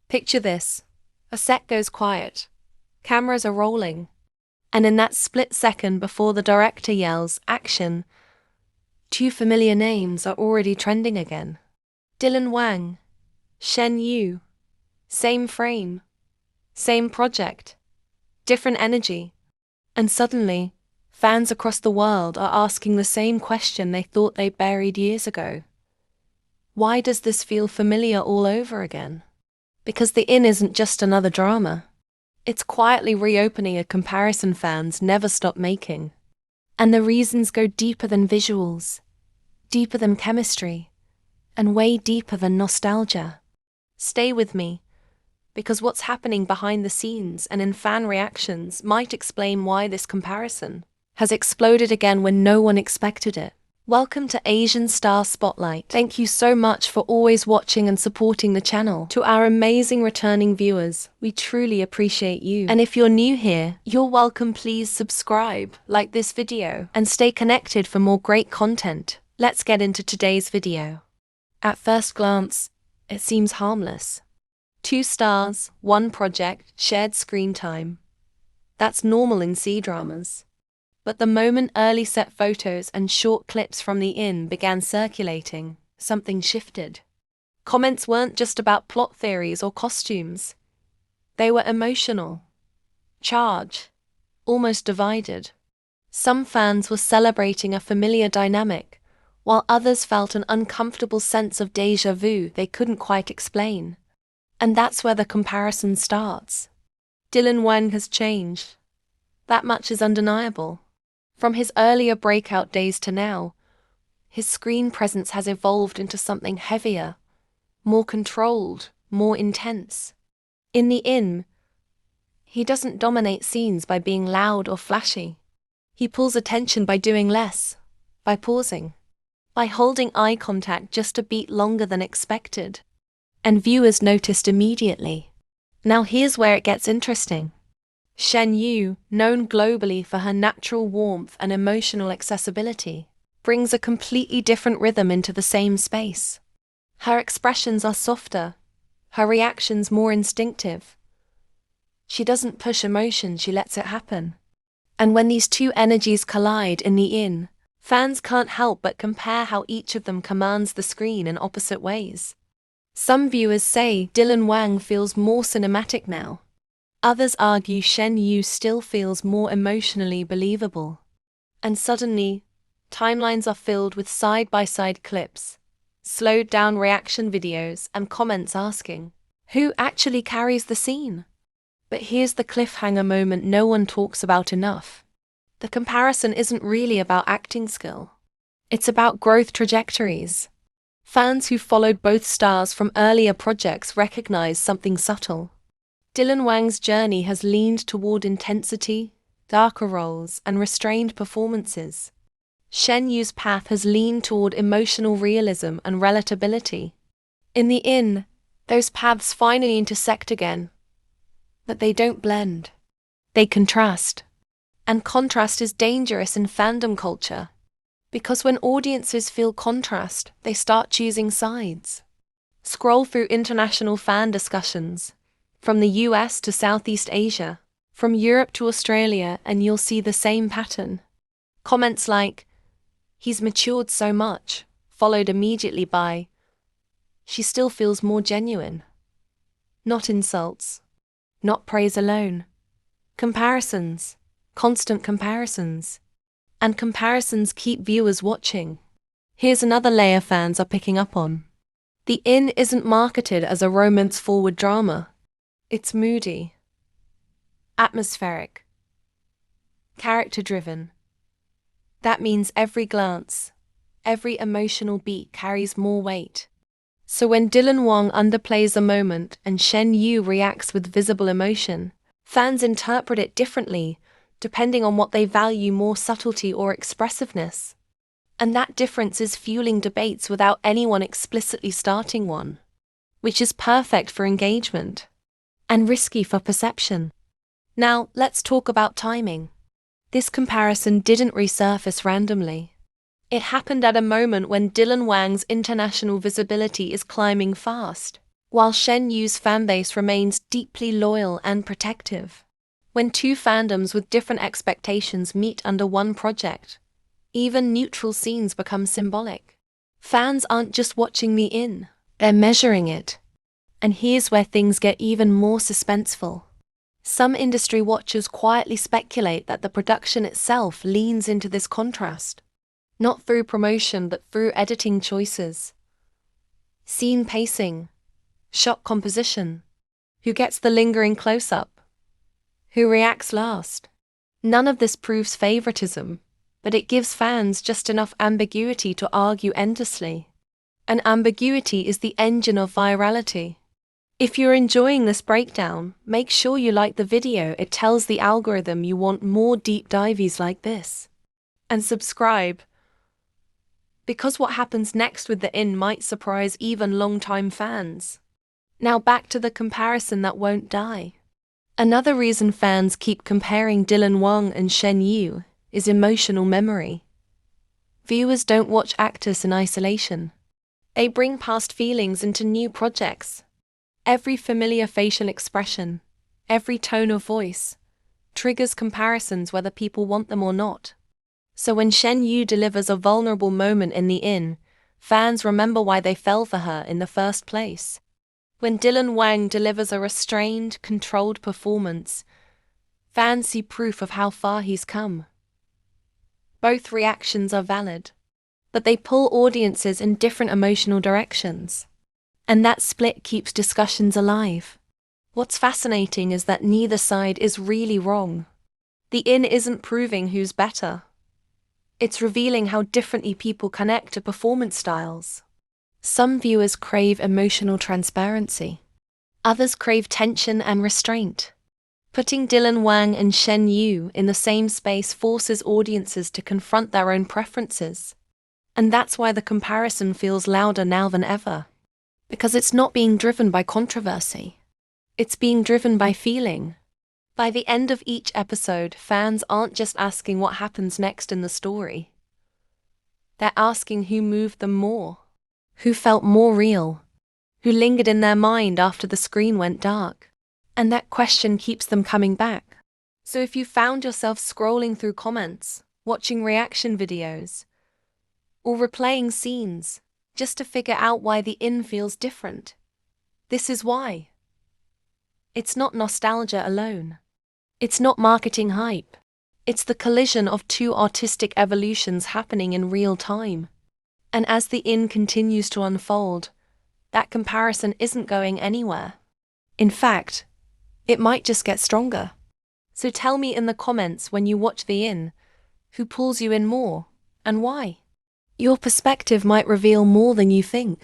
Picture this. A set goes quiet. Cameras are rolling. And in that split second before the director yells, "Action," two familiar names are already trending again. Dylan Wang, Shen Yue. Same frame. Same project. Different energy. And suddenly, fans across the world are asking the same question they thought they buried years ago. Why does this feel familiar all over again? Because The Inn isn't just another drama. It's quietly reopening a comparison fans never stop making. And the reasons go deeper than visuals, deeper than chemistry, and way deeper than nostalgia. Stay with me, because what's happening behind the scenes and in fan reactions might explain why this comparison has exploded again when no one expected it. Welcome to Asian Star Spotlight. Thank you so much for always watching and supporting the channel. To our amazing returning viewers, we truly appreciate you. And if you're new here, you're welcome. Please subscribe, like this video, and stay connected for more great content. Let's get into today's video. At first glance, it seems harmless. 2 stars, 1 project, shared screen time. That's normal in C-dramas. But the moment early set photos and short clips from The Inn began circulating, something shifted. Comments weren't just about plot theories or costumes. They were emotional, charged, almost divided. Some fans were celebrating a familiar dynamic, while others felt an uncomfortable sense of déjà vu they couldn't quite explain. And that's where the comparison starts. Dylan Wang has changed. That much is undeniable. From his earlier breakout days to now, his screen presence has evolved into something heavier, more controlled, more intense. In The Inn, he doesn't dominate scenes by being loud or flashy. He pulls attention by doing less, by pausing, by holding eye contact just a beat longer than expected. And viewers noticed immediately. Now here's where it gets interesting. Shen Yue, known globally for her natural warmth and emotional accessibility, brings a completely different rhythm into the same space. Her expressions are softer, her reactions more instinctive. She doesn't push emotion, she lets it happen. And when these two energies collide in The Inn, fans can't help but compare how each of them commands the screen in opposite ways. Some viewers say Dylan Wang feels more cinematic now. Others argue Shen Yue still feels more emotionally believable. And suddenly, timelines are filled with side-by-side clips, slowed-down reaction videos, and comments asking, who actually carries the scene? But here's the cliffhanger moment no one talks about enough. The comparison isn't really about acting skill. It's about growth trajectories. Fans who followed both stars from earlier projects recognize something subtle. Dylan Wang's journey has leaned toward intensity, darker roles, and restrained performances. Shen Yue's path has leaned toward emotional realism and relatability. In The Inn, those paths finally intersect again. But they don't blend. They contrast. And contrast is dangerous in fandom culture. Because when audiences feel contrast, they start choosing sides. Scroll through international fan discussions, from the US to Southeast Asia, from Europe to Australia, and you'll see the same pattern. Comments like, "He's matured so much," followed immediately by, "She still feels more genuine." Not insults, not praise alone. Comparisons, constant comparisons. And comparisons keep viewers watching. Here's another layer fans are picking up on. The Inn isn't marketed as a romance-forward drama. It's moody, atmospheric, character-driven. That means every glance, every emotional beat carries more weight. So when Dylan Wang underplays a moment and Shen Yue reacts with visible emotion, fans interpret it differently, depending on what they value more, subtlety or expressiveness. And that difference is fueling debates without anyone explicitly starting one, which is perfect for engagement and risky for perception. Now, let's talk about timing. This comparison didn't resurface randomly. It happened at a moment when Dylan Wang's international visibility is climbing fast. while Shen Yu's fanbase remains deeply loyal and protective. When two fandoms with different expectations meet under one project, even neutral scenes become symbolic. Fans aren't just watching the in, they're measuring it. And here's where things get even more suspenseful. Some industry watchers quietly speculate that the production itself leans into this contrast, not through promotion but through editing choices, scene pacing, shot composition. Who gets the lingering close-up? Who reacts last? None of this proves favoritism, but it gives fans just enough ambiguity to argue endlessly. And ambiguity is the engine of virality. If you're enjoying this breakdown, make sure you like the video. It tells the algorithm you want more deep dives like this. And subscribe, because what happens next with the in might surprise even long-time fans. Now back to the comparison that won't die. Another reason fans keep comparing Dylan Wang and Shen Yue is emotional memory. Viewers don't watch actors in isolation. They bring past feelings into new projects. Every familiar facial expression, every tone of voice, triggers comparisons whether people want them or not. So when Shen Yue delivers a vulnerable moment in the inn, fans remember why they fell for her in the first place. When Dylan Wang delivers a restrained, controlled performance, fans see proof of how far he's come. Both reactions are valid, but they pull audiences in different emotional directions. And that split keeps discussions alive. What's fascinating is that neither side is really wrong. The inn isn't proving who's better. It's revealing how differently people connect to performance styles. Some viewers crave emotional transparency. Others crave tension and restraint. Putting Dylan Wang and Shen Yue in the same space forces audiences to confront their own preferences. And that's why the comparison feels louder now than ever. Because it's not being driven by controversy. It's being driven by feeling. By the end of each episode, fans aren't just asking what happens next in the story. They're asking who moved them more, who felt more real, who lingered in their mind after the screen went dark. And that question keeps them coming back. So if you found yourself scrolling through comments, watching reaction videos, or replaying scenes, just to figure out why the inn feels different, this is why. It's not nostalgia alone. It's not marketing hype. It's the collision of two artistic evolutions happening in real time. And as the inn continues to unfold, that comparison isn't going anywhere. In fact, it might just get stronger. So tell me in the comments when you watch the inn, who pulls you in more, and why? Your perspective might reveal more than you think.